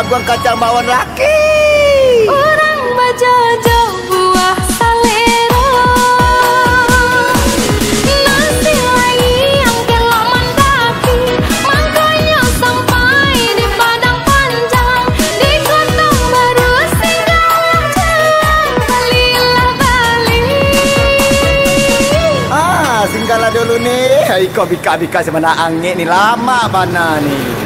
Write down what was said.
buang kacang bawang laki. Orang bajajo buah salero. Nasi ayam kelak mendaki, makanya sampai di Padang Panjang, di Kota Baru Singgala balilah bali. Singgala dulu nih. Iko bika-bika sebenarnya angin nih lama bana nih.